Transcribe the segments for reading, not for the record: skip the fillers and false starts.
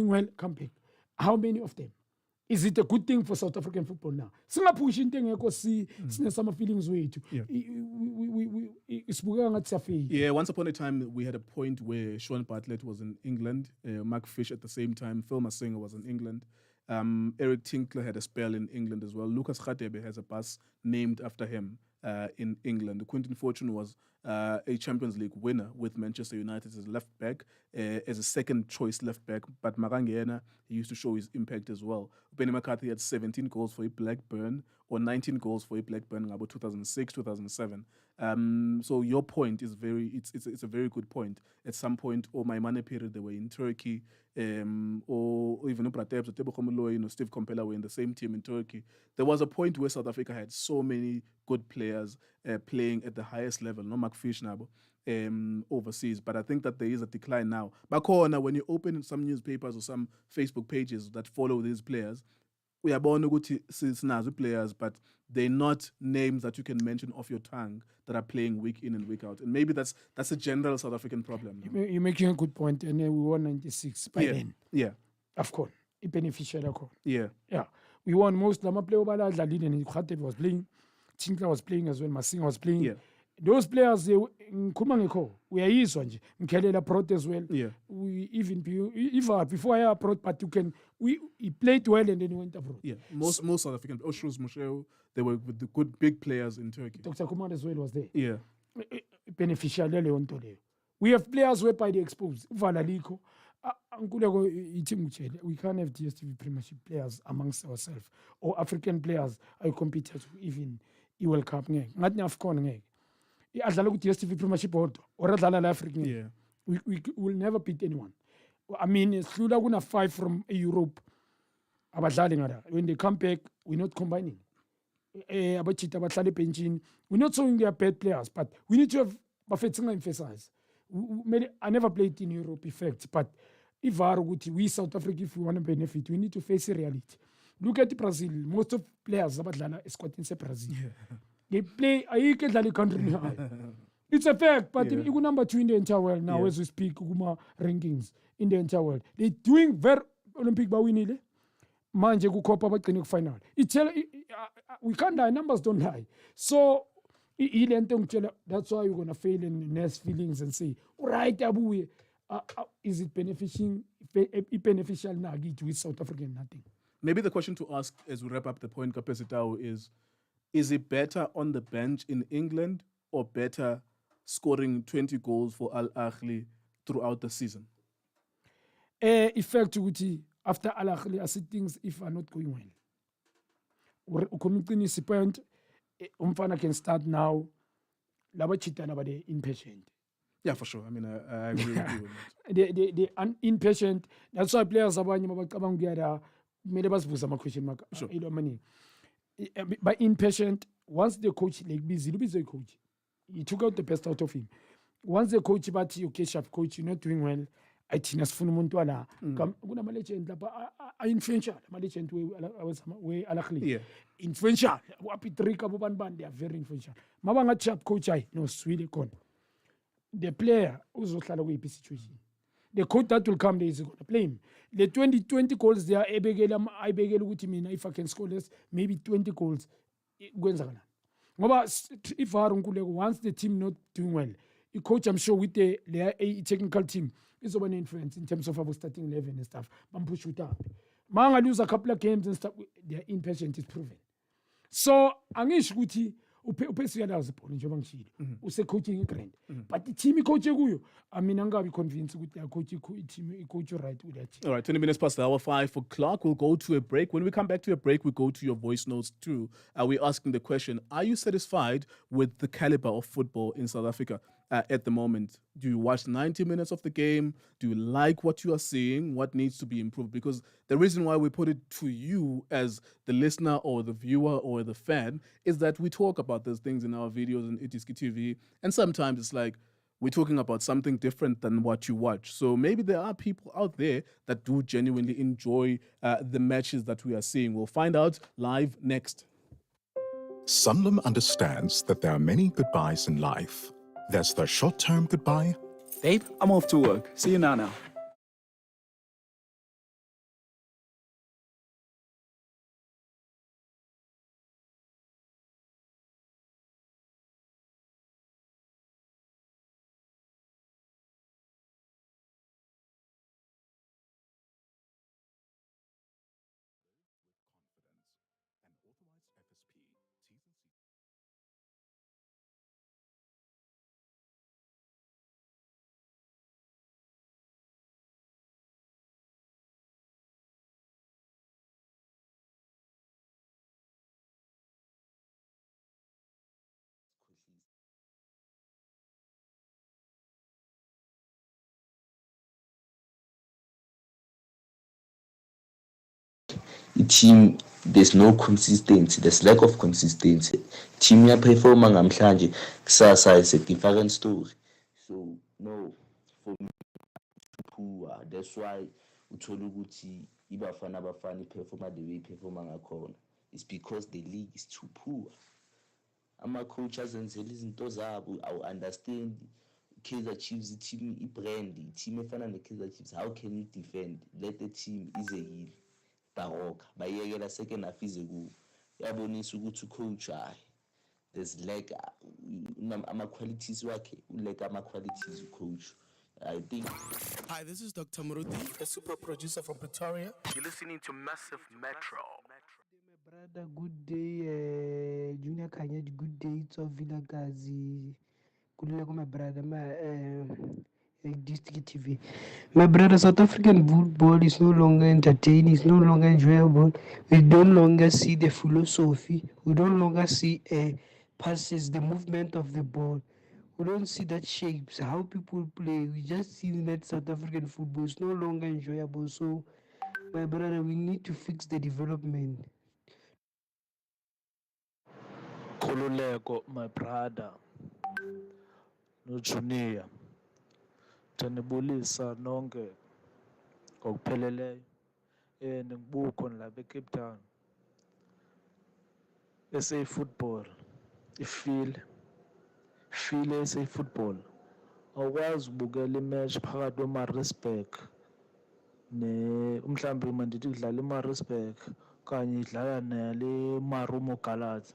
well, come back. How many of them? Is it a good thing for South African football now? Singapushi into engekho sine some feelings wethu. Yeah, once upon a time we had a point where Sean Bartlett was in England, Mark Fish at the same time, Phil Masinga was in England. Eric Tinkler had a spell in England as well. Lucas Radebe has a bus named after him in England. Quinton Fortune was a Champions League winner with Manchester United as a left back, as a second choice left back. But Marangena, he used to show his impact as well. Benny McCarthy had 17 goals for a Blackburn, or 19 goals for a Blackburn about 2006, 2007. So your point is it's a very good point. At some point, or my money period, they were in Turkey, or even Upratebs, or Steve Kompella were in the same team in Turkey. There was a point where South Africa had so many good players playing at the highest level, no Mark Fish now, overseas. But I think that there is a decline now. Bakona, when you open some newspapers or some Facebook pages that follow these players, we are born to players, but they're not names that you can mention off your tongue that are playing week in and week out. And maybe that's a general South African problem. No? You're making a good point. And then we won 96 by then. Yeah. Of course. It's beneficial. Yeah. Yeah. We won most. Lama player and Khate was playing. Tinkler was playing as well. Masinga was playing. Yeah. Those players, we are used to Nkewu brought as well. Yeah. We even before I brought, but he played well and then he went abroad. Yeah. Most South African, Oshrus Mosheo, they were with the good big players in Turkey. Dr. Kumar as well was there. Yeah. Beneficial. We have players where by the exposed. Valaliko. We can't have DStv Premiership players amongst ourselves or African players I compete to even World Cup. Not AFCON. Adlala DStv Premiership or adlala African. Yeah. We will never beat anyone. I mean, it's gonna 5 from Europe. When they come back, we're not combining. We're not showing they are bad players, but we need to have emphasize. I never played in Europe, effect, but if we South Africa, if we want to benefit, we need to face reality. Look at Brazil. Most of players are squatting in Brazil. Yeah. They play a country. It's a fact, but if you number 2 in the entire world now, as we speak, rankings in the entire world, they're doing very Olympic bawinile. Manje kukopa bagcine final. We can't lie, numbers don't lie. So that's why you're gonna fail in nest feelings and say, right, Abu, is it beneficial now with South African nothing? Maybe the question to ask as we wrap up the point, Percy Tau, is it better on the bench in England or better scoring 20 goals for Ahly throughout the season? Effect after Ahly, I see things if are not going well. Committing is point. Umfana can start now. Laba chitana ba they impatient. Yeah, for sure. I mean, I agree with you on that. They impatient. That's why players abanye mabakabang biara. Made us put some question mark. Sure. By impatient, once the coach like busy coach, he took out the best out of him. Once the coach but okay, sharp coach, you're not doing well. I think as fun ala come guna malechent influential malechent we alakli. Yeah. Influential. Wapi trika buban they are very influential. Mabanga sharp coach no sweet con. The player uzohlala kuyiphi situation. The coach that will come there is going to play him. The 20 goals there, I begel with him if I can score less, maybe 20 goals. If Nkululeko, once the team not doing well, the coach, I'm sure, with the technical team, is over an influence in terms of our starting 11 and stuff. Bampu shoot up. Manga lose a couple of games and stuff, their impatience is proven. So, Angish Guti, upesi yala uzipona njengoba ngishilo use coaching grand but the team coach kuyo I mean angabi convinced ukuthi coach team coach right with that. All right, 20 minutes past the hour 5 o'clock. We'll go to a break. When we come back to a break, we go to your voice notes too. We're asking the question, are you satisfied with the caliber of football in South Africa at the moment? Do you watch 90 minutes of the game? Do you like what you are seeing? What needs to be improved? Because the reason why we put it to you as the listener or the viewer or the fan is that we talk about those things in our videos on iDiskiTV, and sometimes it's like we're talking about something different than what you watch. So maybe there are people out there that do genuinely enjoy the matches that we are seeing. We'll find out live next. Sanlam understands that there are many goodbyes in life. There's the short-term goodbye. Babe, I'm off to work. See you now. team, there's no consistency, there's lack of consistency. Team performing namhlanje kusasa is a different story. So no, for me poor. That's why uthola ukuthi ibafana abafana iperforma the way iperforma ngakhona. It's because the league is too poor. Ama-coach azenzela izinto zabo. I understand Kaizer Chiefs team i-brand, team efana ne-Kaizer Chiefs. How can you defend? Let the team is a heel. Baroka bayekela second half ize ku yabonisa ukuthi ucoach hayi there's lack ama-qualities wakhe ulack ama-qualities ucoach. I think. Hi, this is Dr. Muruti, the super producer from Pretoria. You're listening to Massive Metro. My brother, good day. Junior Khanye, good day. It's Villa Gazi. Nkululeko, my brother. DStv. My brother, South African football is no longer entertaining. It's no longer enjoyable. We don't longer see the philosophy. We don't longer see passes, the movement of the ball. We don't see that shapes, how people play. We just see that South African football is no longer enjoyable. So, my brother, we need to fix the development. Nkululeko, my brother, no Junior. Janibulisa nonke ngokupheleleyo. Ngibukhona la eCape Town. SA football, feel SA football. Awukwazi ukubukela imatch phakathi kweMaritzburg mhlambe mandithi kudlala eMaritzburg kanye idlala nale Marumo Galaxy.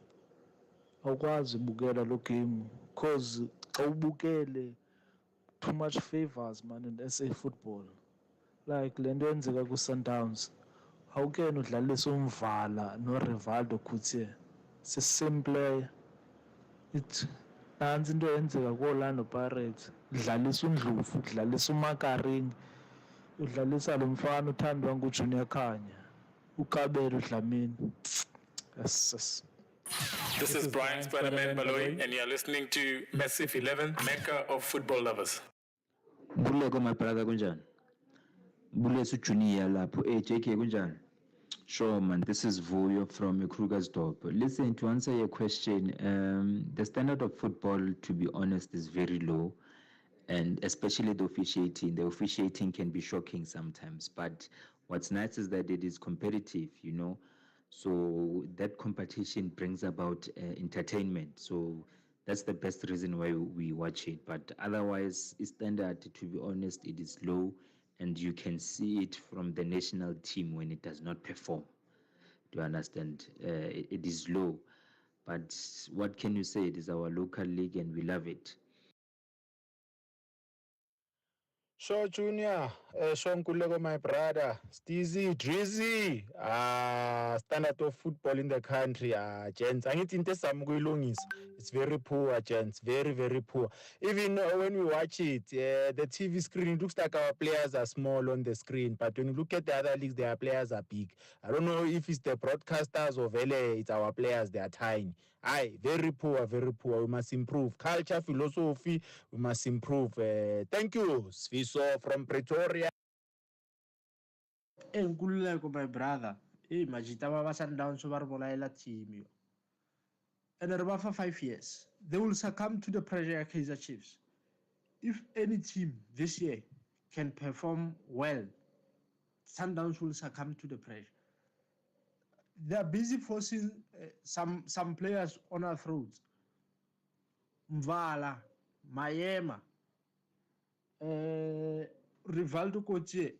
Awukwazi ukubukela lo game because xa ubukele too much favors man in SA football. Like lento yenzeka ku Sundowns. Awukena udlalisa umvala no Rivaldo Coutinho. It's the same player. It's nansi into yenzeka ku Orlando Pirates. Udlalisa uNdlovu, udlalisa uMakaring, udlalisa lo mfana uthandwa nguJunior Khanye. Ukabelo Dlamini. Yes. This is Brian Spider-Man Malloy, and you're listening to Massive 11, Mecca of football lovers. Nkululeko, my brother, kunjani? Bulesu Junior lapho. Hey, JK, kunjani? Sure, man. This is Vuyo from Krugersdorp. Listen, to answer your question, the standard of football, to be honest, is very low, and especially the officiating. The officiating can be shocking sometimes, but what's nice is that it is competitive, you know. So that competition brings about entertainment. So that's the best reason why we watch it. But otherwise, it's standard, to be honest, it is low, and you can see it from the national team when it does not perform. Do you understand? It is low. But what can you say? It is our local league and we love it. Sure, Junior. Sure, Nkululeko, my brother. Steezy, Drizzy. Standard of football in the country. Gents. It's very poor, gents. Very, very poor. Even when we watch it, the TV screen, it looks like our players are small on the screen. But when you look at the other leagues, their players are big. I don't know if it's the broadcasters or it's our players, they are tiny. Aye, very poor, very poor. We must improve. Culture, philosophy, we must improve. Thank you, Sviso from Pretoria. Nkululeko, my brother. Majita ba Sundowns ba re bolaela team yo. And re for 5 years. They will succumb to the pressure of Kaizer Chiefs. If any team this year can perform well, Sundowns will succumb to the pressure. They are busy forcing some players on our throats. Mvala, Mayema, Rivaldo Coutinho.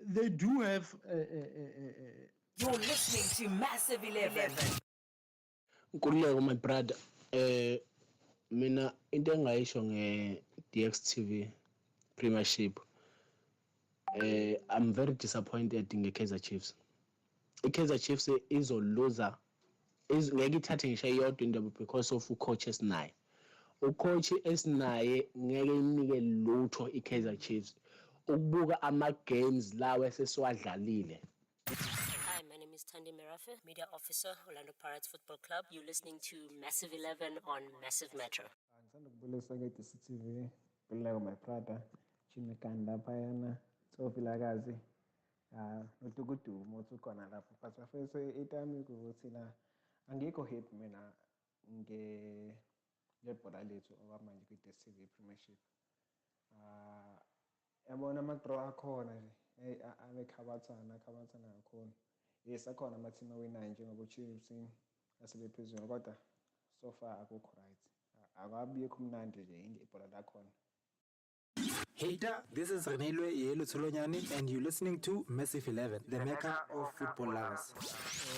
They do have. You're listening to Massive 11. Nkululeko, my brother. Mina into engayisho DStv Premiership. I'm very disappointed in the Kaizer Chiefs. Kaizer Chiefs is a loser. Is ngeke ithathe ngisho iyodwa indaba because of ucoach esinaye. Ucoach esinaye ngeke imnike lutho iKaizer Chiefs. Ukubuka ama-games lawo esesiwadlalile. Hi, my name is Tandi Mirafe, Media Officer, Orlando Pirates Football Club. You're listening to Massive 11 on Massive Metro. Ngibulisa ke DStv, Nkululeko, my brother, Jimmy Kanda phayana, Sofilakazi. udukudumo ukhona lapho but afese itime ukuthi la angikho happy mina ngebhola lethu okwamanje kwi-DStv Premiership. Yabona ama-draw akhona nje abekhabathana kakhona. Yes, akhona ama-team awinayo njengoba Chiefs asebephezulu kodwa so far akukho right. Akabikho mnandi nje ibhola lakhona. Hater, this is Renelwe Yelo Tulonyani, and you're listening to Massive 11, the mecca of football lovers.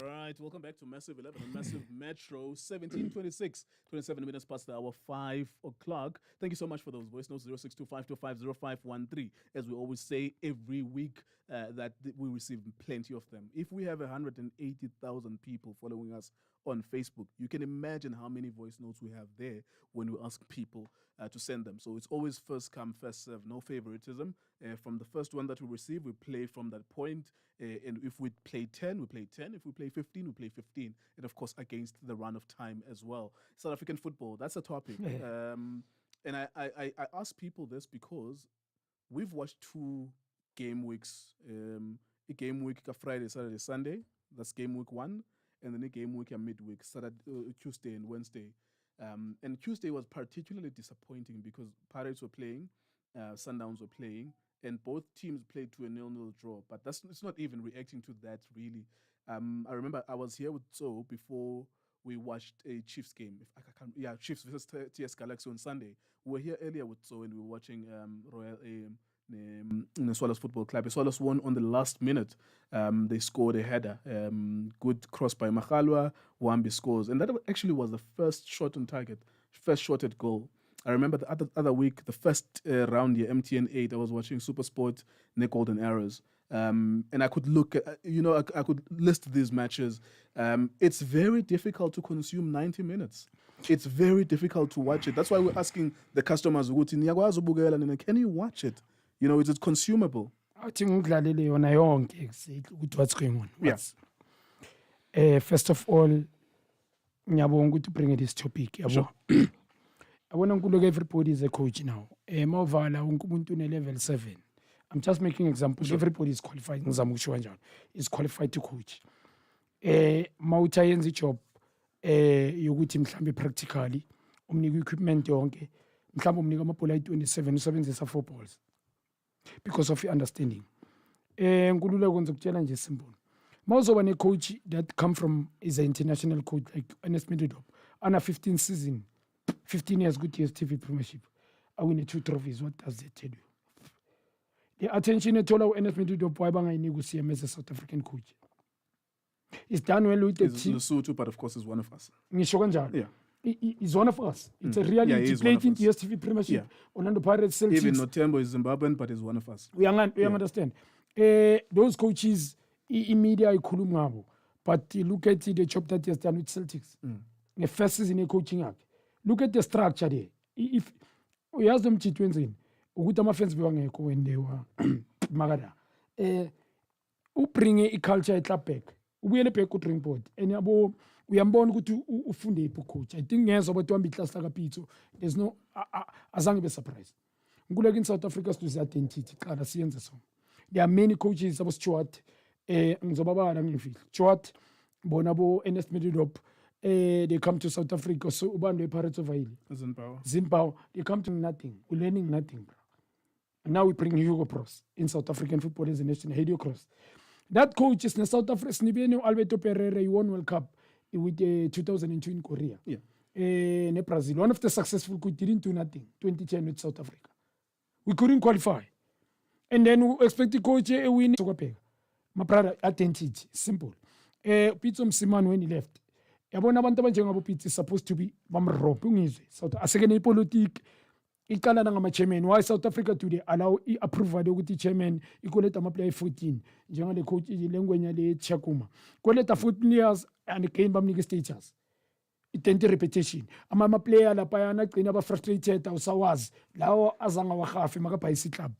All right, welcome back to Massive 11 and Massive Metro 17:26, 27 minutes past the hour 5 o'clock. Thank you so much for those voice notes 0625250513. As we always say every week, we receive plenty of them. If we have 180,000 people following us on Facebook, you can imagine how many voice notes we have there when we ask people to send them. So it's always first come, first serve, no favoritism. From the first one that we receive, we play from that point. And if we play 10, we play 10. If we play 15, we play 15. And of course, against the run of time as well. South African football, that's a topic. And I ask people this because we've watched 2 game weeks. A game week Friday, Saturday, Sunday. That's game week 1. And then a game week midweek, Saturday, Tuesday and Wednesday. And Tuesday was particularly disappointing because Pirates were playing, Sundowns were playing, and both teams played to a 0-0 draw. But it's not even reacting to that, really. I remember I was here with Zo before we watched a Chiefs game. Chiefs versus TS Galaxy on Sunday. We were here earlier with Zo and we were watching Royal in the Swallows Football Club. The Swallows won on the last minute. They scored a header. Good cross by Makhalwa. Wambi scores. And that actually was the first shot on target, first shot at goal. I remember the other week, the first round here, MTN8, I was watching SuperSport, Nick Golden Arrows. And I could look at, I could list these matches. It's very difficult to consume 90 minutes. It's very difficult to watch it. That's why we're asking the customers, can you watch it? Is it consumable? I think what's going on. Yes. First of all, ngiyabonga to bring this topic. Sure. I want to look everybody is a coach now. Mavala umuntu level 7. I'm just making examples. Sure. Everybody is qualified. Is qualified to coach. Mawuthi yenza job yokuthi mhlambe practically umnika equipment yonke. Mhlambe umnika amabhola ayi27 usebenzisa 4 balls. Because of your understanding. Nkululeko ngizokutshela nje simple. Mawuzoba ne coach that come from is an international coach like Ernest Mididop. Under 15 season, 15 years good DStv Premiership. I win 2 trophies. What does that tell you? The attention at all Ernest Mididop why bangayiniki uCM as a South African coach. He's done well with the team. Lesotho, but of course is one of us. Ngisho kanjalo. Yeah. He's one of us. It's a reality. He played in DStv Premiership. Orlando Pirates, Celtics. Even Notembo is Zimbabwean, but he's one of us. We understand. Those coaches, in media, ikhuluma. But look at the job that he has done with Celtics. The first season in coaching. Look at the structure there. If we ask them T20, ukuthi ama-fans bewangekho when they were magada. Ubringe i-culture e-club back. Ubuyele back ku-drawing board. And yabo uyambona ukuthi ufunde ipho coach. I think ngezwe abantu wambi class la kapitso. There's no azange be surprised. Nguleke in South Africa size identity qala siyenze so. There are many coaches abo Stuart ngizobabala ngifihla. Stuart bona bo Ernest Mididop they come to South Africa so ubandwe Pirates of Ahly. Zimbabwe they come to nothing. We're learning nothing, bro. And now we bring Hugo Bros in South African football as a nation. Helio Cross. That coach is in South Africa. Snibeno Alberto Pereira, he won World Cup with 2002 in Korea. Yeah. In Brazil, one of the successful coach didn't do nothing. 2010 with South Africa. We couldn't qualify. And then we expect the coach a win. My brother, identity, simple. Pizzo Msimani when he left. Yabona abantu abanjengabo Pizzo is supposed to be bamrope ungizwe. South asekene ipolitiki iqala ngama chairman. Why South Africa today allow approve ukuthi chairman ikoleta ama player 14 njengale coach lengwenya le Chakuma. Koleta 14 players and again bamnika status. Itente repetition. Ama player lapha yana gcina ba frustrated awusawazi. Lawo azanga wahafe makabhayisi club.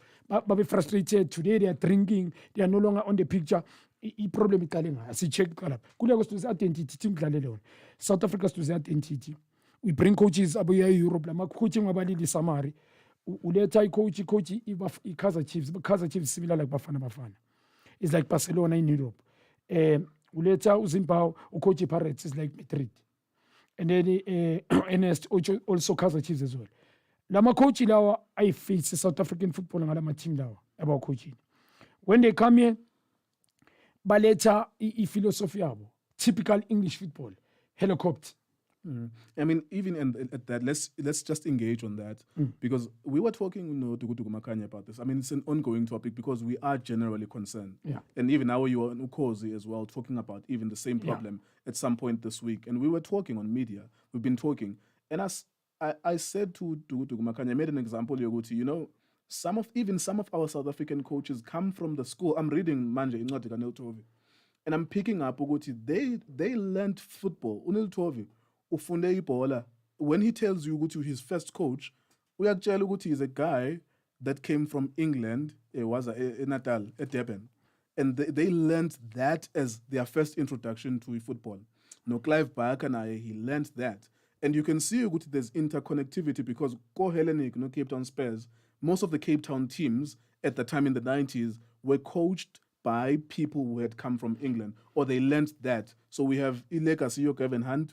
Babe frustrated today they are drinking, they are no longer on the picture. I-problem iqale ngayo si-check qala kuleko sithi identity tingidlalele yona South Africa sithi identity we bring coaches abuya e-Europe lama coaching abalili summary uletha i-coach i-Kaizer Chiefs Kaizer Chiefs similar like bafana is like Barcelona in Europe. Uletha uZimbabwe, ucoach Pirates is like Madrid. And then Ernest also Kaizer Chiefs as well. Lama coach lawa I face South African football ngala team lawa about coaching. When they come here, baletha philosophy yabo, typical English football, helicopter. I mean, even at that, let's just engage on that because we were talking, to Khanye about this. I mean, it's an ongoing topic because we are generally concerned. Yeah. And even now you are in Ukozi as well, talking about even the same problem at some point this week. And we were talking on media. We've been talking. And as I said to Khanye, I made an example, Yoguti, some of our South African coaches come from the school. I'm reading Manje in Tovi. And I'm picking up, they learned football. Unil Tovi. Ufunde ibola. When he tells you to his first coach, uyakutshela ukuthi he's a guy that came from England, was Natal, at Durban. And they learned that as their first introduction to football. No, Clive Barker, he learned that. And you can see there's interconnectivity because Hellenic, Cape Town Spurs, most of the Cape Town teams at the time in the 90s were coached by people who had come from England, or they learned that. So we have legacy of Kevin Hunt.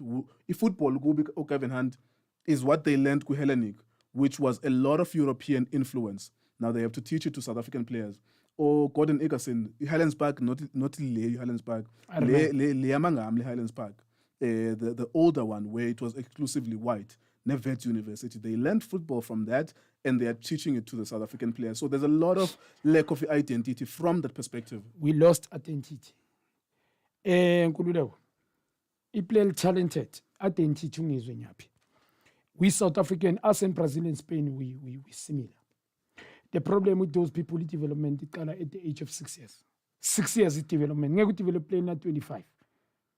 Football of Kevin Hunt is what they learned with Hellenic, which was a lot of European influence. Now they have to teach it to South African players. Or Gordon Egerson, Highlands Park, not Highlands Park, Highlands Park, the older one where it was exclusively white. Nevet University. They learned football from that and they are teaching it to the South African players. So there's a lot of lack of identity from that perspective. We lost identity. Nkululeko, i-player talented, identity ungizwe nyaphi. We South African, us and Brazil and Spain, we similar. The problem with those people is development at the age of 6 years. 6 years is development. Ngeke develop player at 25,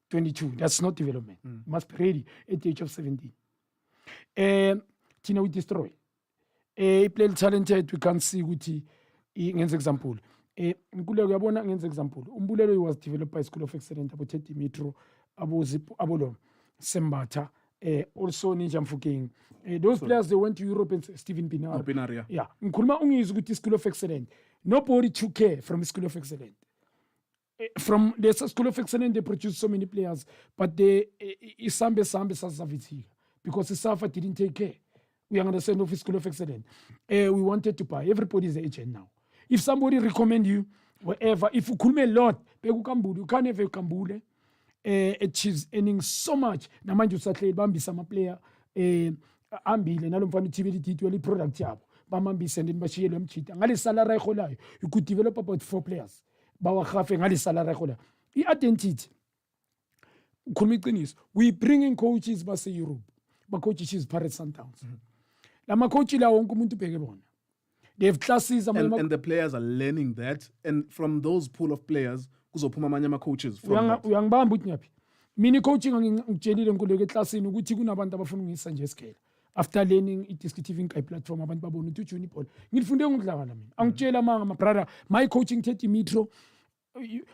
22. That's not development. Must be ready at the age of 17. Tina we destroy. Player talented, we can see ukuthi ngenza example. Nkululeko uyabona ngenza example. Umbulelo was developed by School of Excellence abo Teddy Metro, abo Sembata, also Ninja Mfokeng. Those players they went to Europe and Stephen Pienaar. Yeah. Nkuluma ungizwe ukuthi School of Excellence. Nobody took care from School of Excellence. From the School of Excellence they produced so many players, but they isambe sasavitsika. Because the SAFA didn't take care. We understand of School of Excellence. We wanted to buy. Everybody is an agent now. If somebody recommend you, whatever, if you come a lot, you can't ever kambule. She's earning so much. Namanju satle bambi sama player. Ambile nalo mfano TVD tweli product yabo. Bambi sending bashiyelo mchita. Ngali salary kholayo. You could develop about 4 players. Bawa khafe ngali salary kholayo. I-identity. We bring in coaches base Europe. But coaches is Pirates Sundowns. Lama coach la wonke umuntu bheke bona. They have classes and the players are learning that, and from those pool of players kuzophuma amanye ama coaches from that. Uyangibamba uthi nyaphi. Mini coaching ngitshelile Nkululeko eclassini ukuthi kunabantu abafuna ungisa nje esikela. After learning iDiskiTV nkai platform abantu babona ukuthi ujuni Paul. Ngifunde ngudlala mina. Angitshela manga ma brother, my coaching 30 metro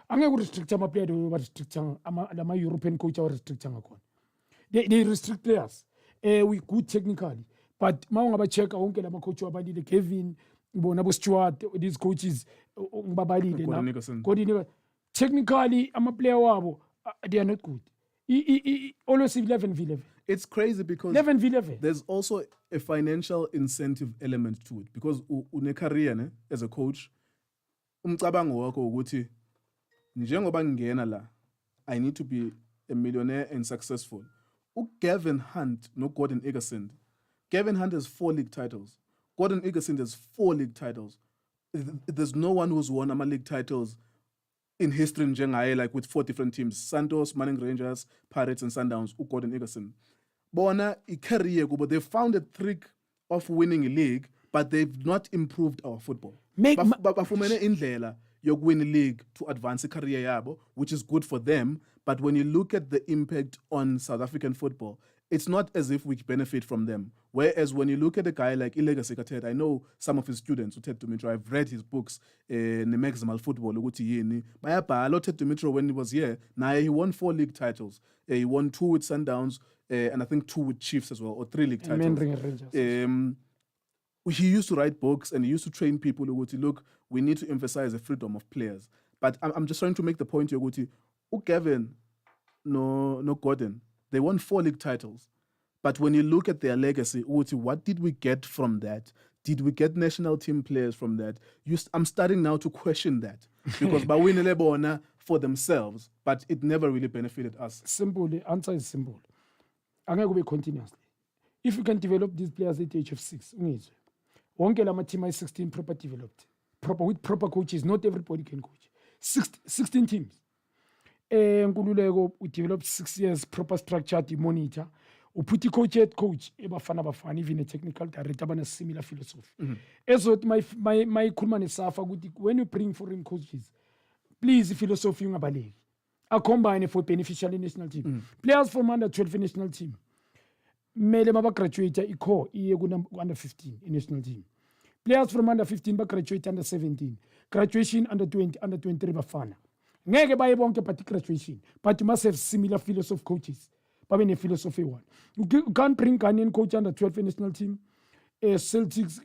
angeke restrict ama player ba restrict ama European coach ba restrict ngakhona. They restrict players. We good technically, but mawungaba check wonke lama coach wabalile Kevin ngibona bo Stewart, these coaches ngibabalile na technically ama player wabo they are not good. Always 11v11. It's crazy because 11v11. There's also a financial incentive element to it because une career as a coach umcabango wakho ukuthi njengoba ngingena la I need to be a millionaire and successful. Gavin Hunt, no Gordon Egerson. Gavin Hunt has 4 league titles. Gordon Egerson has 4 league titles. There's no one who's won ama league titles in history in Jengai, like with 4 different teams. Santos, Manning Rangers, Pirates, and Sundowns, Gordon Egerson. Bona career, but they found a trick of winning a league, but they've not improved our football. Bafumene indlela yokuwin a league to advance a career yabo, which is good for them. But when you look at the impact on South African football, it's not as if we benefit from them. Whereas when you look at a guy like Ilegacy Katet, I know some of his students who Ted Dumitro, I've read his books, The Maximal Football, Mayapa, Ted Dumitro when he was here, now he won 4 league titles. He won 2 with Sundowns, and I think 2 with Chiefs as well, or 3 league titles. He used to write books and he used to train people who would say, look, we need to emphasize the freedom of players. But I'm just trying to make the point here, Guti. Kevin, no Gordon, they won 4 league titles. But when you look at their legacy, Uti, what did we get from that? Did we get national team players from that? I'm starting now to question that because Bawinele Bona for themselves, but it never really benefited us. Simple. The answer is simple. I'm going to be continuously. If you can develop these players at the age of 6, Wonke Lama team is 16 proper developed, with proper coaches. Not everybody can coach. 16 teams. Nkululeko, we developed 6 years proper structure to monitor. We put the coach, even a technical director, a similar philosophy. As what my Kulman is when you bring foreign coaches, please philosophy ngabali. A combine for beneficial national team. Players from under 12 national team. Mele maba graduate under 15 in national team. Players from under 15 ba graduate under 17. Graduation under 20, under 23 bafana. Ngeke baye bonke but graduation. But you must have similar philosophy of coaches. But in a philosophy one. You can't bring Ghanaian coach under 12 national team. Celtics,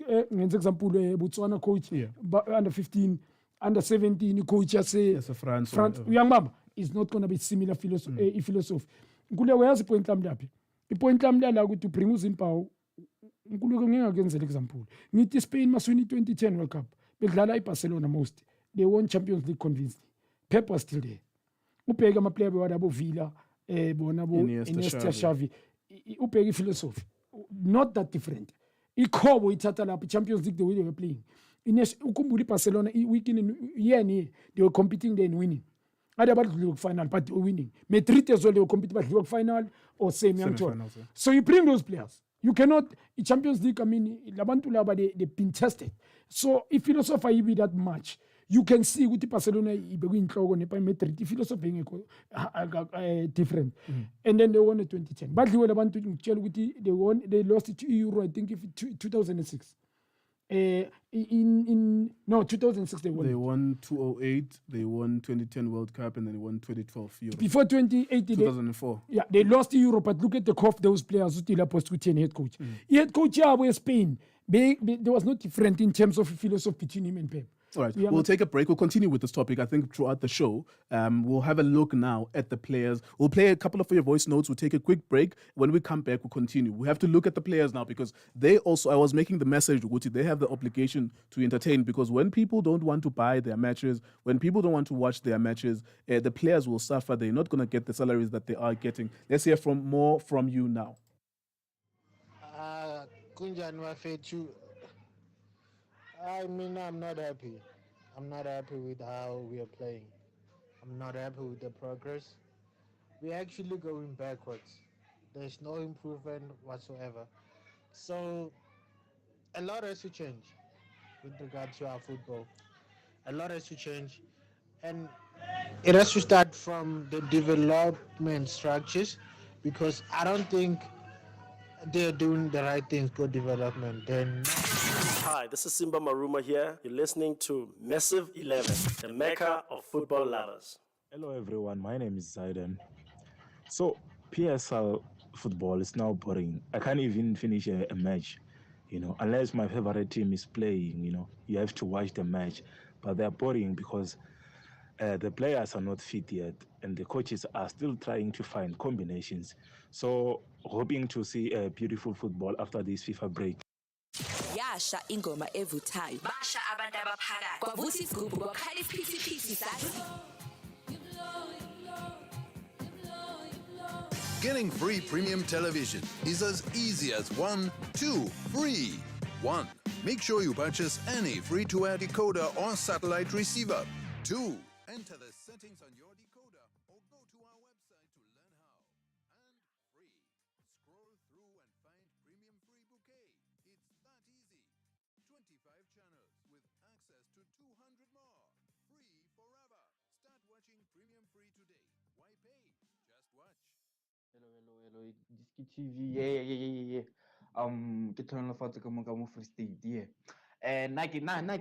example, Botswana coach under 15, under 17 coach as a France. Young mama is not going to be similar philosophy. Nkule where's the point lamdapi? The point lamdala to bring us in power. Nkulu against the example. Niti Spain must win 2010 World Cup. Bedlala Barcelona most. They won Champions League convincingly. Pep was still there. Upega ma player wadabo Villa, Iniesta, Xavi. Upega philosophy. Not that different. Ikobo itata la Champions League the way they were playing. Ukumbuli Barcelona weekend they were competing there and winning. Not about the League final, but winning. Madrid as well, they were competing about the League final or semi-final. So you bring those players. You cannot, in Champions League, I mean, they've been tested. So if philosophy you be that much, you can see with the Barcelona, Madrid, the philosophy is different. And then they won in 2010. But they were about to tell with they lost it to Euro, I think, 2006. In 2006 they won 2008, they won 2010 World Cup, and then they won 2012 Euro. Before 2018 2004 they lost the Euro, but look at the cough those players who still post with head coach. Head coach Spain, there was no different in terms of philosophy between him and Pep. All right, we'll take a break. We'll continue with this topic, I think, throughout the show. We'll have a look now at the players. We'll play a couple of your voice notes. We'll take a quick break. When we come back, we'll continue. We have to look at the players now because they also, I was making the message, Guti, they have the obligation to entertain because when people don't want to buy their matches, when people don't want to watch their matches, the players will suffer. They're not going to get the salaries that they are getting. Let's hear more from you now. Kunjani wafethu. I mean, I'm not happy. I'm not happy with how we are playing. I'm not happy with the progress. We're actually going backwards. There's no improvement whatsoever. So, a lot has to change with regard to our football. A lot has to change. And it has to start from the development structures because I don't think they're doing the right things for development. Hi, this is Simba Maruma here. You're listening to Massive 11, the mecca of football lovers. Hello everyone, my name is Zaidan. So, PSL football is now boring. I can't even finish a match, unless my favorite team is playing, you have to watch the match. But they're boring because the players are not fit yet and the coaches are still trying to find combinations. So, hoping to see a beautiful football after this FIFA break. Yasha ingoma evuthayo basha abantu abaphakathi kwavusa isigubhu kwakhala isiphithiphithi sathi. Getting free premium television is as easy as 1, 2, free. 1. Make sure you purchase any free-to-air decoder or satellite receiver. 2. Enter the settings on your decoder or go to our website to learn how. And 3. Scroll through and find premium free bouquet. It's that easy. 25 channels with access to 200 more. Free forever. Start watching premium free today. Why pay? Just watch. Hello, DStv. Yeah. Get on the photo come free state. Yeah. Nike, PSL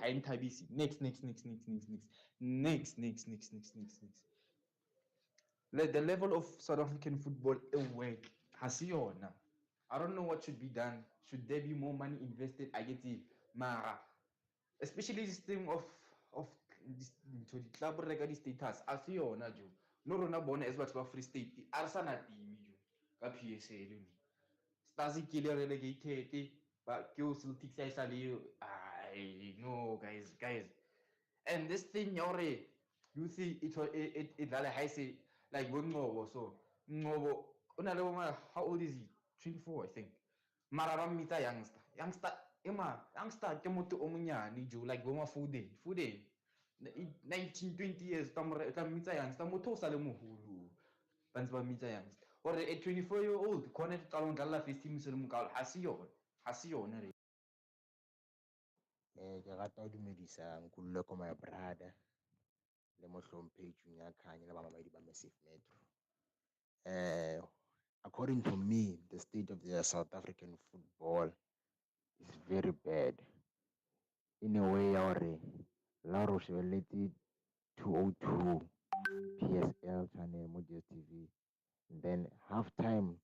high tabisi. Next. The level of South African football away has now. I don't know what should be done. Should there be more money invested? I get it. Mara. especially this thing of this to the club record status as yona jo no rona bona as batho ba Free State a re sana team jo ka PSL ni Stars ke le relegated ba ke o Celtics a isa le I no guys and this thing yore you see it dlala high say like bonqobo so Nqobo una le how old is he 24 I think mara ba mmitsa youngster youngster ke motho o monyane jo like bo Foden 19 20 years tla mmitsa youngster motho o sa le moholo ba ntse ba mmitsa youngster gore a 24-year-old khona e tla dlala first team se le mokalo ha se yona re ke rata ho dumedisa Nkululeko my brother le mohlomphehi Junior Khanye le ba mamedi ba Massive Metro. According to me, the state of the South African football is very bad. In a way, la re shebelletse 202 PSL channel mo DStv. Then half time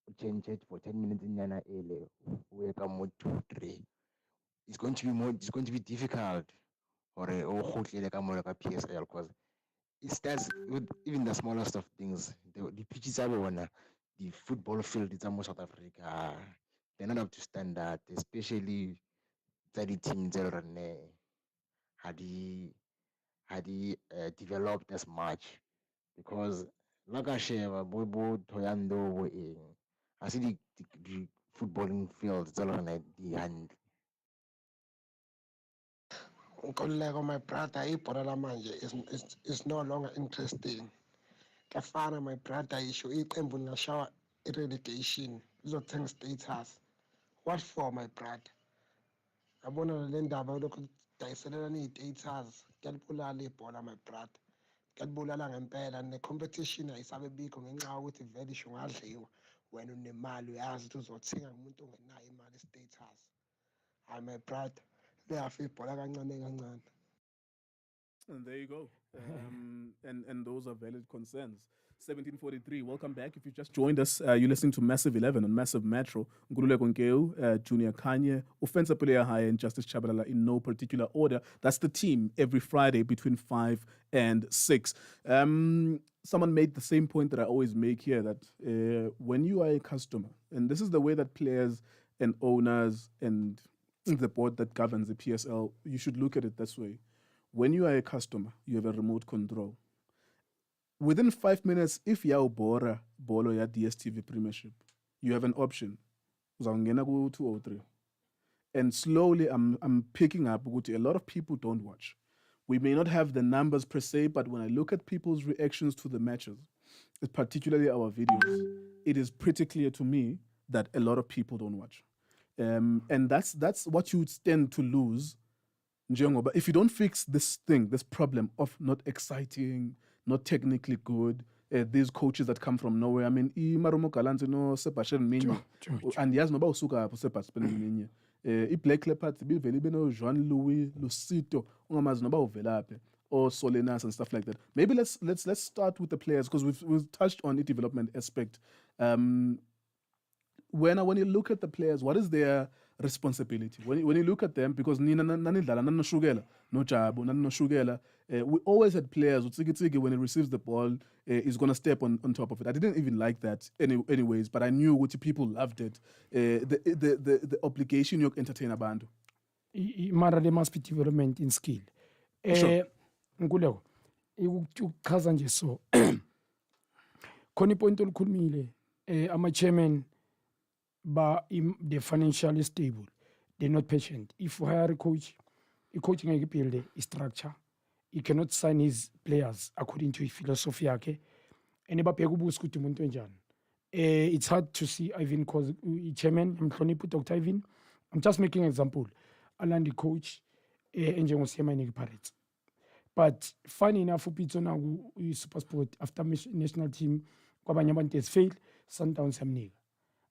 we change it for 10 minutes nyana ele we ka mo 2-3. It's going to be difficult or o ka mo ka PSL because it starts with even the smallest of things. The pitches are bona, the football field is almost South Africa. They're not up to standard, especially the teams that had developed as much because like I share bobo toyando I see the footballing field it's all on the hand. Nkululeko my brother ibhola lamanje is no longer interesting. Kafana my brother isho iqembu lingashawa i-relegation lizothenga status. What for my brother? Yabona le ndaba lokhu dayiselelana iy'status kuyalibulala ibhola my brother. Kuyalibulala ngempela ne-competition ayisabe bikho ngenxa yokuthi vele isho ngadliwa wena unemali uyazi ukuthi uzothenga ngumuntu ongenayo imali status. Hayi my brother liyafa ibhola kancane kancane. And there you go. And those are valid concerns. 1743, welcome back. If you just joined us, you're listening to Massive 11 on Massive Metro. Nkululeko Nkewu, Junior Khanye, Offensive Player High, and Justice Chabalala in no particular order. That's the team every Friday between 5 and 6. Someone made the same point that I always make here, that when you are a customer, and this is the way that players and owners and the board that governs the PSL, you should look at it this way. When you are a customer, you have a remote control. Within 5 minutes, if you bora bolo ya DStv Premiership, you have an option. Uzawungena ku 203. And slowly, I'm picking up a lot of people don't watch. We may not have the numbers per se, but when I look at people's reactions to the matches, particularly our videos, it is pretty clear to me that a lot of people don't watch. And that's what you stand to lose. But if you don't fix this problem of not exciting, not technically good, these coaches that come from nowhere. I mean, Marumo Galanti no Sebastian Minye, and yes, no Bausuka Sebastian Minye. Black Leopards, no Jean Louis, Lucito, Ungamaz no Velape, or Solenas and stuff like that. Maybe let's start with the players because we've touched on the development aspect. When you look at the players, what is their responsibility? When you look at them, because we always had players who when he receives the ball is going to step on top of it. I didn't even like that anyways, but I knew what people loved it. The obligation you entertain a band. Mara there must be development in skill. Nkululeko ukuchaza nje so khona ipoint olukhulumile ama chairman they're financially stable, they're not patient. If you hire a coach ngeke build a structure, he cannot sign his players according to his philosophy yakhe. And it's hard to see Ivan cause chairman mhloniphi Dr. Ivan. I'm just making an example. Alandi coach enjengosiyama Pirates. But funny enough, Upitsona Super Sport after national team kwabanye abantu has failed, Sundowns yamnika.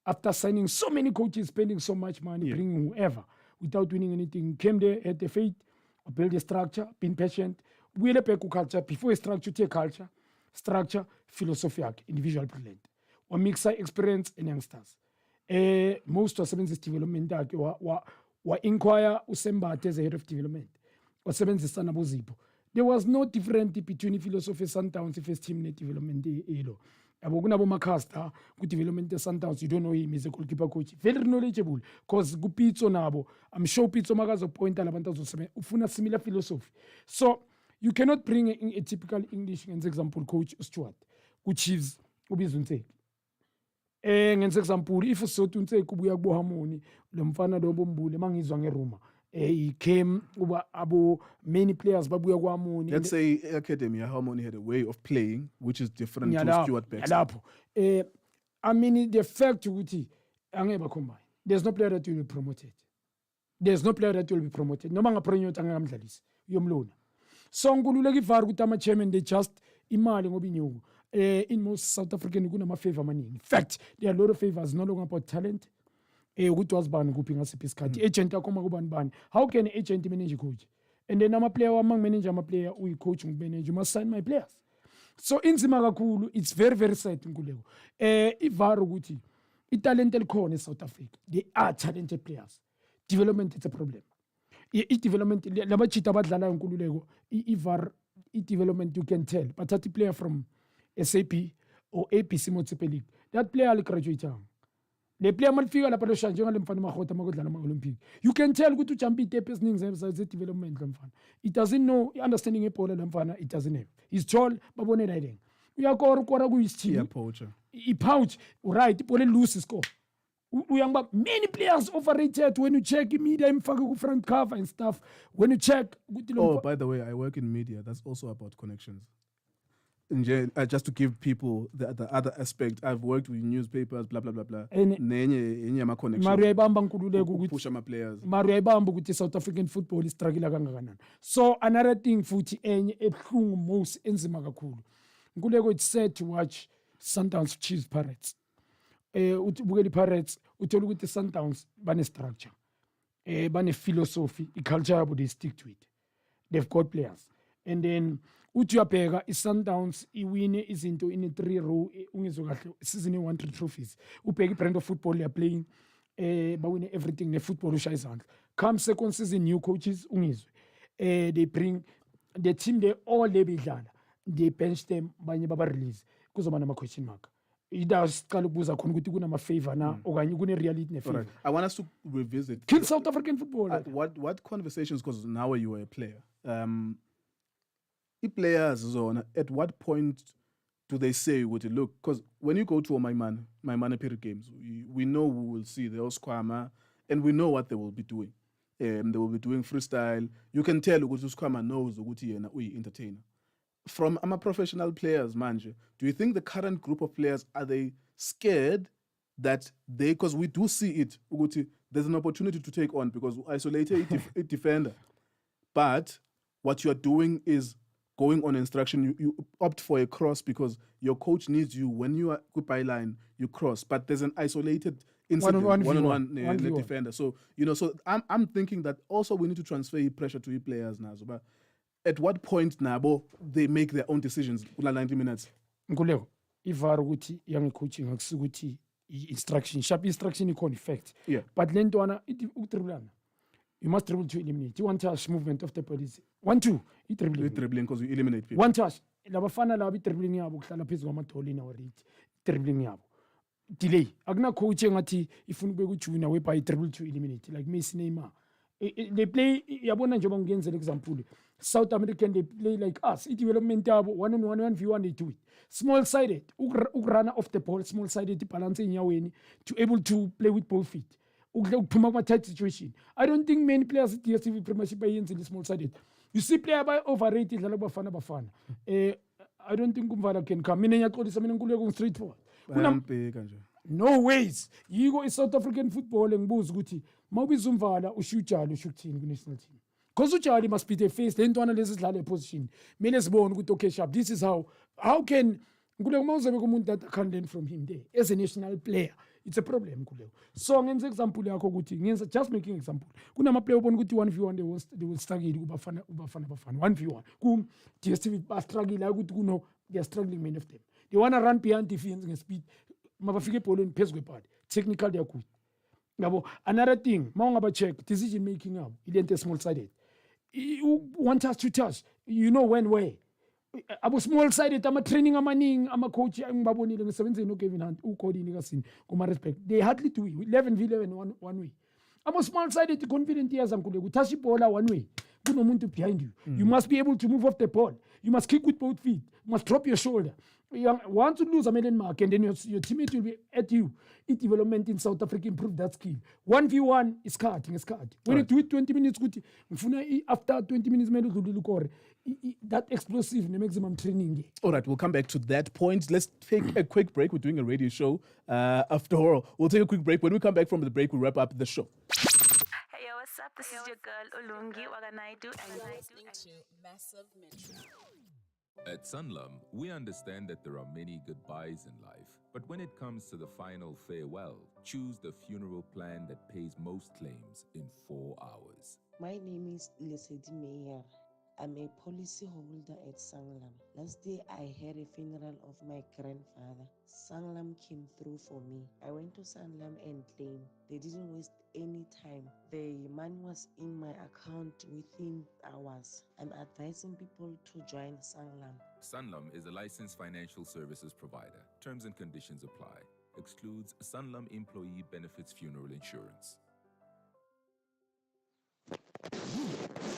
After signing so many coaches, spending so much money, bringing whoever, without winning anything, came there, had the faith, build a structure, been patient. We had a culture, before a structure, take culture, structure, philosophy, individual brilliant. Or mixer experience and youngsters. Most of the development, wa-inquire uSembathe as a head of development wasebenzisana boZipho. There was no difference between philosophy Sundowns first team ne-development elo. Yabo kunabo Macaster ku-development Sundowns, you don't know him, he's a goalkeeper coach. Very knowledgeable because kupitso nabo. I'm sure Pitso makazopointa labantu azosebe ufuna similar philosophy. So you cannot bring a typical English example coach Stuart, which is ubizwa uNtseki. Ngenze example if uSotho uNtseki ubuya kubo Harmony lo mfana lo bombule mangizwa ngeruma. He came abo many players babuya kwa Harmony. Let's say Academy Harmony had a way of playing which is different to Stuart Baxter. I mean the fact ukuthi angeba combine. There's no player that will be promoted. There's no player that will be promoted. Noma ngapronyota angamdlalisi uyomlona. So Nkululeko iVAR ukuthi ama chairman they just imali ngoba inyuku. In most South African kunama favor maningi. In fact, there are a lot of favors no longer about talent. Ukuthi wasibani kuphi ngasiphi isikhathi. Agent akoma kubani bani. How can an agent manage a coach? And then ama player among manager ama player uyi coach ngumanager, you must sign my players. So inzima kakhulu, it's very very sad Nkululeko. iVAR ukuthi italent elikhona eSouth Africa. They are talented players. Development is a problem. I-development labachita abadlala Nkululeko iVAR i-development you can tell. But that player from SAP or APC Motsepe League, that player will graduate. The player might figure out the change Olympic. You can tell good to champion tapes development. It doesn't know understanding a pole. It doesn't have. He's tall, but one riding. We are called his team. He pouch, right? Pole lose score. We have many players overrated when you check media and front cover and stuff. When you check. Oh, by the way, I work in media. That's also about connections. Just to give people the other aspect, I've worked with newspapers, blah blah blah blah. Nenye ama connection. Mario ibamba Nkululeko push ama players. Mario ibamba ukuthi South African football is struggle kangakanani. So another thing futhi enye ebhlungu most enzima kakhulu. Nkululeko it's sad to watch Sundowns Chiefs Pirates. Ubukeli Pirates uthola ukuthi Sundowns bane structure. Bane philosophy, culture yabo they stick to it. They've got players. And then uthi uyabheka iSundowns iwine izinto in 3 row ungizwe kahle season 1 trophies. Ubheka ibrand of football they are playing bawine everything ne football ushaya izandla. Come second season new coaches ungizwe. They bring the team they all they bedlala. They bench them banye baba release kuzoba nama question mark. Idasiqala ukubuza khona ukuthi kunama favor na okanye kune reality ne favor. I want us to revisit kill South African football. What conversations, because now you were a player. Players zone, at what point do they say what you look? Because when you go to my man period games, we know we will see the Osquama and we know what they will be doing. They will be doing freestyle. You can tell Osquama knows we entertainer. From professional players, manje, do you think the current group of players are they scared that they, because we do see it, there's an opportunity to take on because isolated a defender, but what you are doing is going on instruction, you opt for a cross because your coach needs you. When you are goodbye line, you cross. But there's an isolated incident, one-on-one defender. So, so I'm thinking that also we need to transfer pressure to players now. So, but at what point, Nabo, they make their own decisions? 90 minutes. Nkululeko, iVAR ukuthi young coaching akusukuthi instruction, sharp instruction ikon effect. Yeah. But lentwana utriblana. You must dribble to eliminate. You want touch movement of the police. 1-2. Dribbling because you eliminate people. One touch. Labafana labi dribbling yabo kuhlala phezulu kwamadoli na wariti. Dribbling yabo. Delay. Agna coaching ngathi ifuna ube kujuna we by dribble to eliminate like Messi, Neymar. They play yabona njengoba ngiyenzela example. South American they play like us. Development yabo 1-on-1 1v1 they do it. Small sided. Ugrana off the ball, small sided balance inyaweni to able to play with both feet. Tight situation. I don't think many players at DStv Premiership are in small sided. You see player by overrated bafana. I don't think Umvala can come. Straight forward. No ways. You go in South African football and booze guti. Mawbiz Umvala ushutjalo shooting national team. Because Uchali must be the face, then to analyze the position. Meles born with okay sharp. This is how can that can learn from him there as a national player. It's a problem. So ngenza example yakho ukuthi ngenza just making example. Kuna ma player ubona ukuthi 1v1 they will struggle ubafana 1v1. Ku DStv ba struggle ukuthi kuno they are struggling many of them. They want to run behind defense nge speed. Mabafike ball phezulu kwepad. Technical they are good. Yabo, another thing, mawungaba check decision making up, ilento small sided. One touch, two touch, you know when where. Abo small sided ama training amaning ama coach ngibabonile ngisebenzeni no Kevin Hunt ukhodi kasini kuma respect. They hardly do it. 11v11 one way. Abo small sided confident years Nkululeko touch bola one way. Kunomuntu behind you. You must be able to move off the ball. You must kick with both feet. You must drop your shoulder. You want to lose a million mark and then your teammate will be at you. It development in South Africa improve that skill. 1v1 is cutting. When you do it 20 minutes, good. After 20 minutes, that explosive, the maximum training. All right, we'll come back to that point. Let's take a quick break. We're doing a radio show. After all, we'll take a quick break. When we come back from the break, we'll wrap up the show. Hey, yo, what's up? This is your girl, Ulungi Waganaidu, and you're listening to Massive Metro. At Sanlam, we understand that there are many goodbyes in life, but when it comes to the final farewell, choose the funeral plan that pays most claims in 4 hours. My name is Lesedi Meyer. I'm a policy holder at Sanlam. Last day, I had a funeral of my grandfather. Sanlam came through for me. I went to Sanlam and claimed. They didn't waste any time. The money was in my account within hours. I'm advising people to join Sanlam. Sanlam is a licensed financial services provider. Terms and conditions apply. Excludes Sanlam Employee Benefits Funeral Insurance.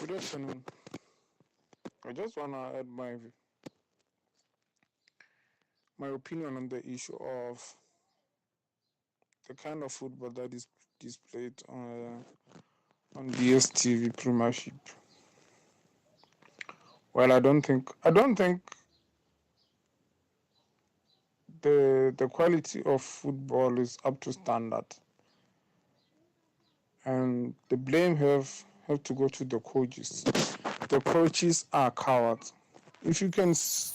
Good afternoon. I just want to add my opinion on the issue of the kind of football that is displayed on DStv Premiership. Well, I don't think the quality of football is up to standard, and the blame have to go to the coaches. The coaches are cowards. If you can. This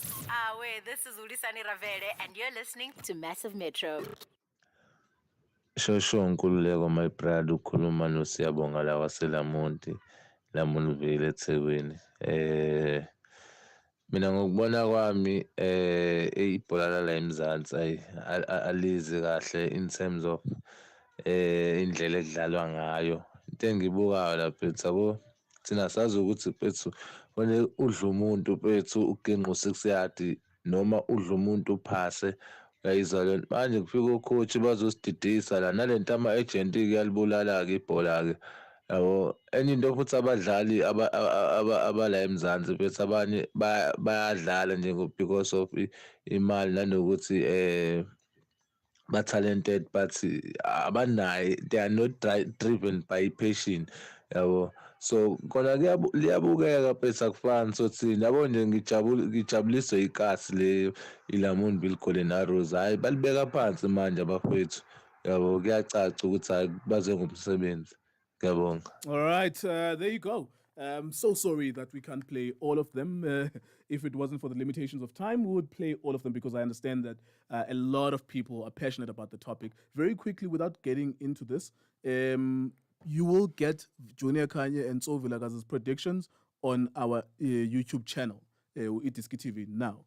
is Ulisani Ravere, and you're listening to Massive Metro. Shosho Nkululeko my brother ukhuluma noSiyabonga la waseLamonti Lamontville eThekwini. Mina ngokubona kwami ibhola la eMzansi alizi kahle in terms of indlela edlalwa ngayo. Into engibukayo lapha yabo thina sazi ukuthi bethu wena udla umuntu bethu uginqa u6 yard noma udla umuntu uphase uyayizwa lento manje kufika ucoach bazosididisa la nalento ama-agent kuyalibulala ke ibhola ke yabo enye into futhi abadlali abala eMzansi bethu abanye bayadlala nje because of imali nanokuthi but talented but abanayo, they are not driven by passion yabo. So kona liyabukeka pesa kufani so thina yabo nje ngijabuliswe ikasi le iLamontville Culinarios hayi balibeka phansi manje abafethu yabo kuyacaca ukuthi hayi baze ngomsebenzi. Ngiyabonga. All right, there you go. I'm so sorry that we can't play all of them. If it wasn't for the limitations of time, we would play all of them because I understand that a lot of people are passionate about the topic. Very quickly, without getting into this, you will get Junior Khanye and Vilaga's predictions on our YouTube channel, iDiskiTV. Now,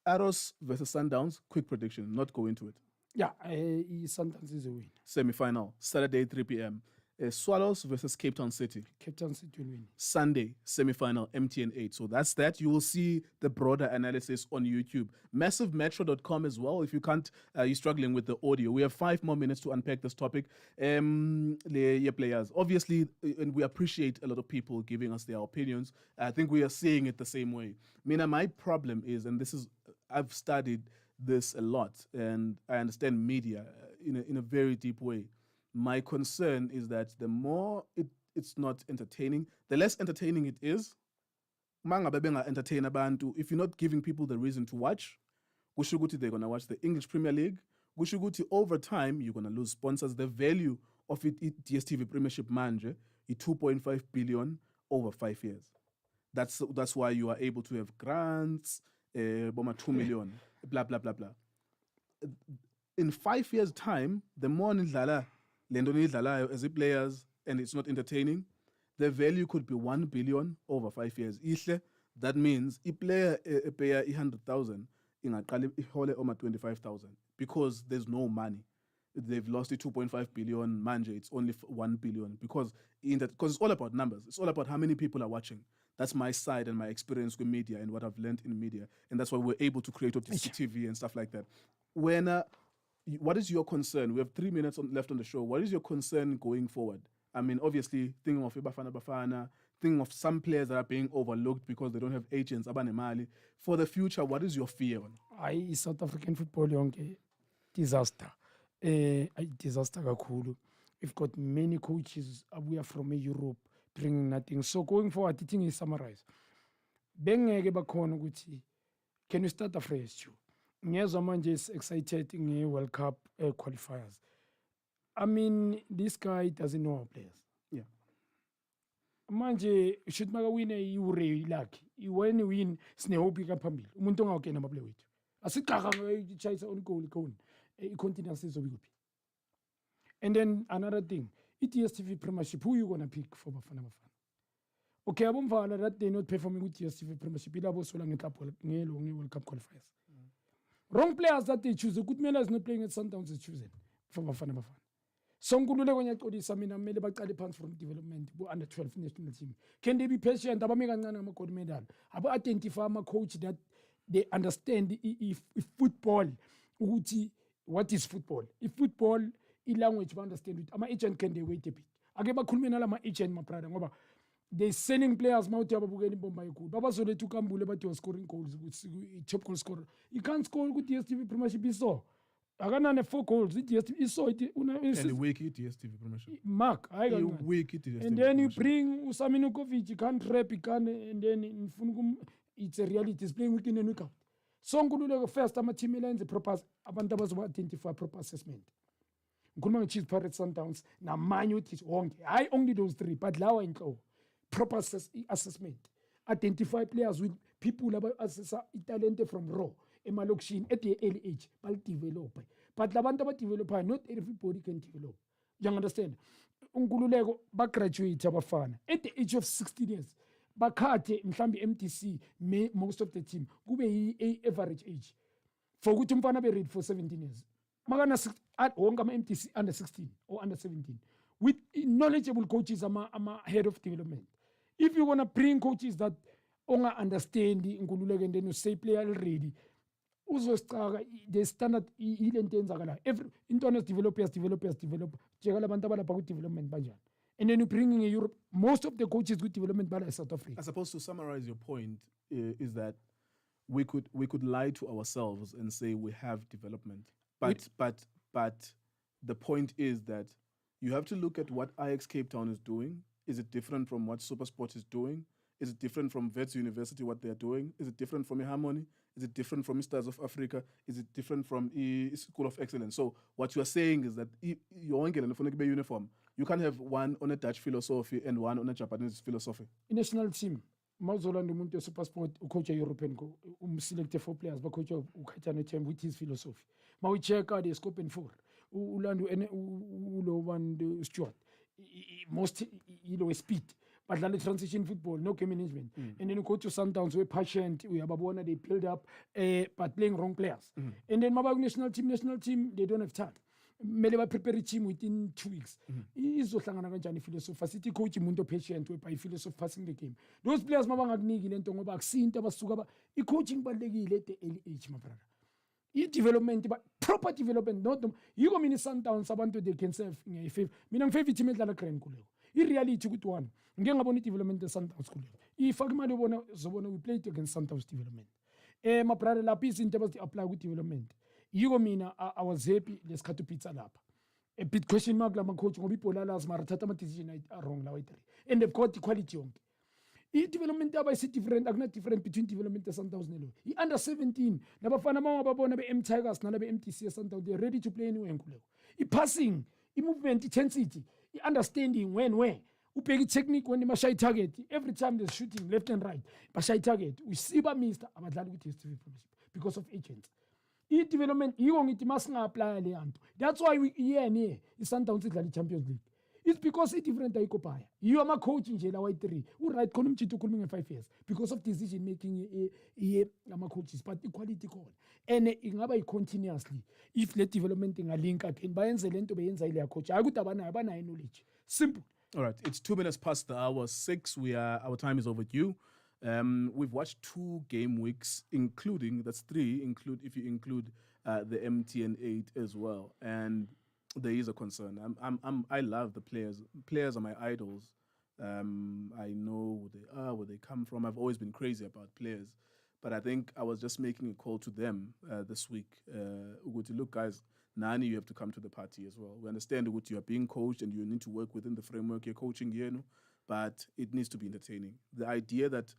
Arrows versus Sundowns, quick prediction, not go into it. Yeah, Sundowns is a win. Semi-final, Saturday, 3 p.m. Swallows versus Cape Town City. Cape Town City will win. Sunday, semi-final, MTN8. So that's that. You will see the broader analysis on YouTube. MassiveMetro.com as well. If you can't, you're struggling with the audio. We have 5 more minutes to unpack this topic. The players. Obviously, and we appreciate a lot of people giving us their opinions. I think we are seeing it the same way. Mina, my problem is, and this is, I've studied this a lot, and I understand media in a very deep way. My concern is that the more it's not entertaining, the less entertaining it is. If you're not giving people the reason to watch, they're going to watch the English Premier League. Over time, you're going to lose sponsors. The value of it DStv Premiership manager is 2.5 billion over 5 years. That's why you are able to have grants, 2 million, blah, blah, blah, blah. In 5 years' time, the more as a players and it's not entertaining, the value could be 1 billion over 5 years. That means a player pay 100,000 in a 25,000 because there's no money. they've lost it 2.5 billion. Manje, it's only 1 billion because it's all about numbers. It's all about how many people are watching. That's my side and my experience with media and what I've learned in media, and that's why we're able to create DStv and stuff like that. When what is your concern? We have 3 minutes left on the show. What is your concern going forward? I mean, obviously, thinking of Bafana, thinking of some players that are being overlooked because they don't have agents. Abanemali. For the future, what is your fear? South African football yonke disaster. Disaster kakhulu. We've got many coaches we are from Europe bringing nothing. So going forward, I think is summarize. Bengeke bakhona ukuthi can you start afresh? Ngiyezwa manje is excited nge-World Cup qualifiers. I mean, this guy doesn't know our players. Yeah. Manje should maka win iure lucky. When win sinehope kaphambili. Umuntu ongawukena amaplay wethu. Asiqhaqa ngechayisa on goal ikone. I-continence izobikuphi. And then another thing, DStv Premiership, who you going to pick for Bafana Bafana? Okay, abomvala that they're not performing with DStv Premiership. Ilabo sola World Cup qualifiers. Wrong players that they choose. Good Mela is not playing at Sundowns is choosing for Bafana Bafana. So Nkululeko nyaxolisa mina mele baqale phansi from development under 12 national team. Can they be patient? Abameka kancane ama gold medal. Aba identify ama coach that they understand if football ukuthi what is football. If football language ba understand it. Ama agent can they wait a bit. Ake bakhulume nala ama agent ma brother ngoba they selling players mawuthi ababukela imbomba ekhulu. Babazoletha ukambule bathi was scoring goals ukuthi top goal scorer. You can't score ku DStv Premiership iso. Akanane 4 goals DStv iso and week DStv Premiership. Mark, week DStv. And then you bring Usaminukovic, you can't rap, you can and then it's a reality. It's playing week in and week out. So Nkululeko first ama team lines proper abantu abazoba identify proper assessment. Nkuluma ngichief Pirates Sundowns na Man U teach wonke. I only those 3 but lawa inhlo proper assessment. Identify players with people about assess talent from raw emalokishini at the early age bal develop. But labantu aba develop not everybody can develop. You understand? Nkululeko ba graduate abafana at the age of 16 years. Bakhathe mhlambi MTC most of the team kube yi average age for ukuthi umfana be ready for 17 years makana at wonke ama MTC under 16 or under 17 with knowledgeable coaches ama head of development. If you want to bring coaches that onga understand Nkululeko and then you say player already uzosicaka the standard ile nto enzakala every intona developers develop jekala abantu abalapha ku development banjani. And then you bring in Europe, most of the coaches with development by South Africa. I suppose to summarize your point is that we could lie to ourselves and say we have development, but the point is that you have to look at what Ajax Cape Town is doing. Is it different from what SuperSport is doing? Is it different from Wits University what they are doing? Is it different from Harmony? Is it different from Stars of Africa? Is it different from School of Excellence? So what you are saying is that you're uniform. You can't have one on a Dutch philosophy and one on a Japanese philosophy. National team, Mazola Numuntu SuperSport, coach a European go, selected 4 players, but coach Ukachana team with his philosophy. Ma we check out the scope and 4. Ulandu Ulo one Stuart. Most speed. But like transition football, no game management. And then you go to Sundowns, we're patient, we have a they build up, but playing wrong players. And then Mabag national team, they don't have time. Mele ba prepare team within 2 weeks. Izohlangana kanjani philosophy facility coach umuntu patient we philosophy passing the game. Those players mabangakuniki lento ngoba akusinto abasuka ba i-coaching balekile at the early age my brother. I-development but proper development not yiko mina Sundowns abantu they can serve ngiyifavorite. Mina ngifavorite team edlala Grand Nkululeko. I-reality ukuthi one ngeke ngabona i-development e-Sundowns Nkululeko. Ifaka imali ubona zobona we played against Sundowns development. My brother lapha izinto abazi-apply ku-development. Yiko mina I was happy lesikhathi pizza lapha. A bit question mark lama coach ngoba ibhola lazi mara thatha ama decision are wrong lawa 3. And they've got the quality yonke. I-development yaba is different, akuna different between development e-Sundowns nelo. I-under 17 nabafana mawababona be-M Tigers nala be-MTC e-Sundowns they're ready to play anywhere Nkululeko. I-passing, i-movement, i-intensity, i-understanding when where. Upeki technique when mashay target every time they're shooting left and right. Mashay target. We see ba Mr. abadlali ku DStv Premiership because of agents. I-development yiko ngithi masinga apply le yanto. That's why we i-Sundowns idlala i-Champions League. It's because it's different ayikopaya. You are my coach in Jela Y3. Who right konum chitu kulming in 5 years because of decision making ama coaches but equality call. And ingaba continuously if let development in a link again bayenze lento beyenza ile coach. Akuthi abana knowledge. Simple. All right, it's 2 minutes past the hour 6. Our time is overdue. We've watched 2 game weeks, including that's 3. If you include the MTN8 as well, and there is a concern. I love the players. Players are my idols. I know who they are, where they come from. I've always been crazy about players, but I think I was just making a call to them this week. Look, guys. Nani, you have to come to the party as well. We understand that you are being coached and you need to work within the framework you're coaching here, but it needs to be entertaining. The idea that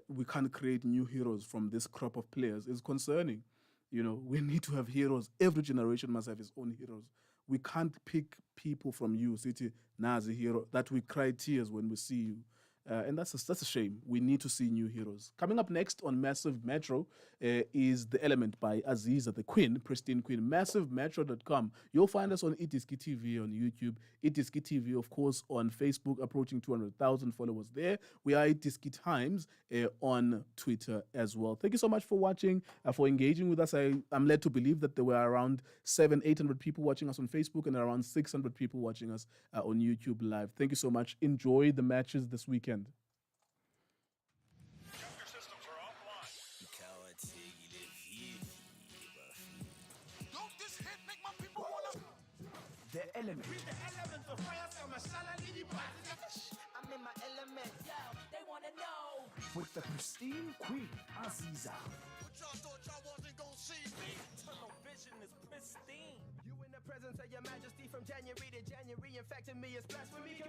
we can't create new heroes from this crop of players is concerning. We need to have heroes. Every generation must have its own heroes. We can't pick people from you, City, as a hero, that we cry tears when we see you. And that's a shame. We need to see new heroes. Coming up next on Massive Metro is The Element by Aziza, the Queen, Pristine Queen. MassiveMetro.com. You'll find us on iDiskiTV on YouTube. iDiskiTV, of course, on Facebook, approaching 200,000 followers there. We are iDiski Times on Twitter as well. Thank you so much for watching, for engaging with us. I'm led to believe that there were around 700-800 people watching us on Facebook and around 600 people watching us on YouTube Live. Thank you so much. Enjoy the matches this weekend. The Element. I'm in my element. Yo, they wanna know. With the pristine Queen, Aziza. What y'all thought y'all wasn't gonna see me? Tunnel vision is pristine. You in the presence of your majesty from January to January. Infecting me is blasphemy.